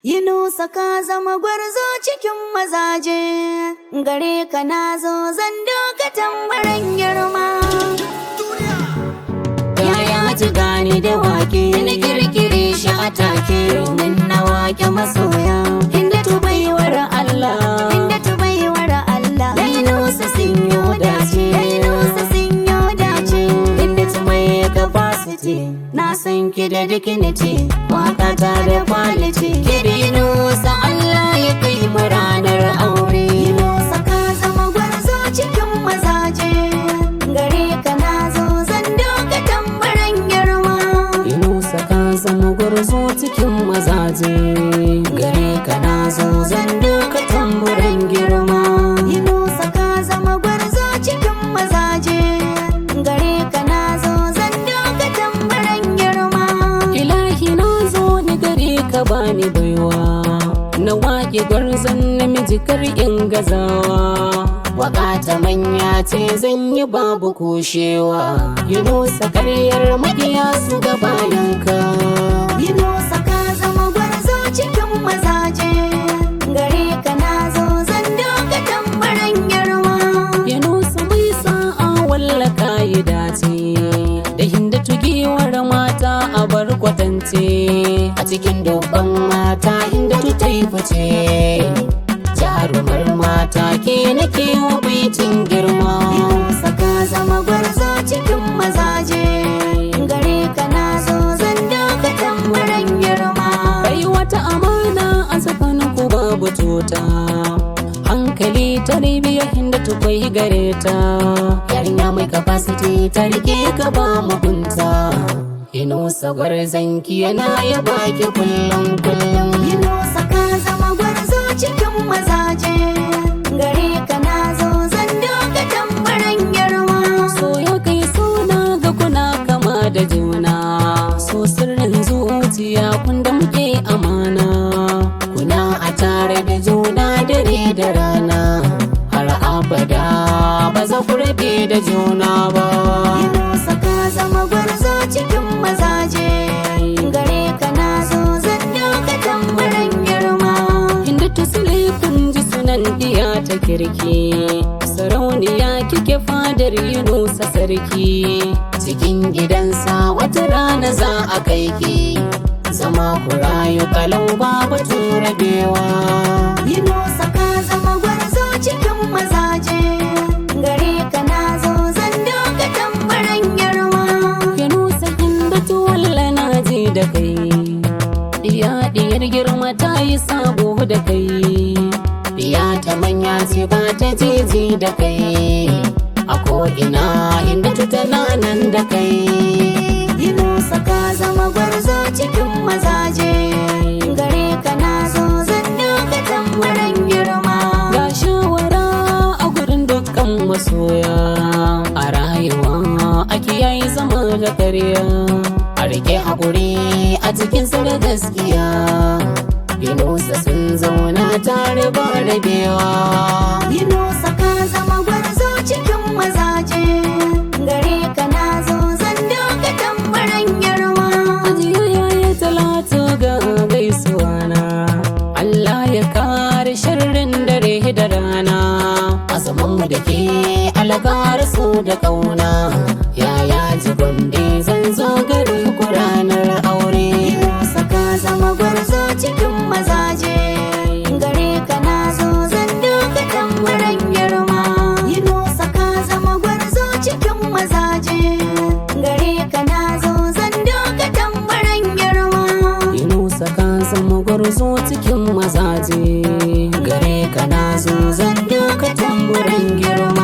Yunusa ka zama gwarzo cikin mazaje, gare ka na zo zan doka tambarin girma. Yaya ji gani da wake, na kirkire shi a take, domin na wake masoya. Inda tu baiwar Allah, inda tu baiwar Allah, Yunusa sun yi dace, Yunusa sun yi dace. Inda tu mai capacity, na san ki da dignity, waka ta da quality. Yunusa Allah ya kai mu ranar aure. Yunusa ka zama gwarzo cikin mazaje, gare ka na zo zan doka tambarin girma. Yunusa ka zama gwarzo cikin mazaje, gare ka na zo zan doka tambarin girma. Yunusa ka zama gwarzo cikin mazaje, gare ka na zo zan doka tambarin girma. Ilahi na zo ni gare ka bani baiwa, na wake gwarzon namiji kar in gazawa. Waka ta manya ce zan yi babu kushewa, Yunusa karyar makiya su ga bayanka. Yunusa ka zama gwarzo cikin mazaje, gare ka na zo zan doka tambarin girma. Yunusa mai sa'a walla kayi dace, da hinda tugewar mata a bar kwatance. A cikin dubban mata inda tu taiface, jarumar mata ke nake wa baitin girma. Yunusa ka zama gwarzo cikin mazaje, gare ka na zo zan doka tambarin girma. Kai wata amana a tsakanin ku babu tuta, hankali tarbiyyar hinda tukwai gare ta. Yarinya mai capacity ta rike ka ba mugunta, Yunusa gwarzanki yana ya baki kullum kullum. Yunusa ka zama gwarzo cikin mazaje, gare ka na zo zan doka tambarin girma. So ya kai suna ga kuna kama da juna, so sirrin zuciya kun da muke amana. Kuna a tare da juna dare da rana, har abada ba za ku rabe da juna ba. Yunusa ka zama gwarzo cikin mazaje, gare ka na zo zan doka tambarin girma. Inda tusile kun ji sunan diya ta kirki, sarauniya kike fadar Yunusa sarki. Cikin gidansa wata rana za a kai ki, zama ku rayu kalau babu turabewa. Yunusa ka zama gwarzo cikin mazaje, gare ka na zo zan doka tambarin girma. Yunusa inda tuwalla na ji da kai, diyar girma ta yi sabo da kai. Diya ta manya ce ba ta jeji da kai, a ko'ina inda tana nan da kai. Yunusa ka zama gwarzo cikin mazaje, gare ka na zo zan doka tambarin girma. Ga shawara a gurin dukkan masoya, a rayuwa a kiyaye zama da karya, a rike haƙuri a cikin da gaskiya. Yunusa sun zauna tare ba rabewa. Yunusa ka zama gwarzo cikin mazaje, gare ka na zo zan doka tambarin girma. Ajiya yayi Talatu ga gaisuwa na, Allah ya kare sharrin dare da rana. Azamanmu da ke alakar su da ƙauna, yaya ji Gombe zan zo gare ku ranar aure. Yunusa ka zama gwarzo cikin mazaje, gare ka na zo zan doka tambarin girma. Yunusa ka zama gwarzo cikin mazaje, gare ka na zo zan doka tambarin girma. Yunusa ka zama gwarzo cikin mazaje, gare ka na zo zan doka tamburan girma.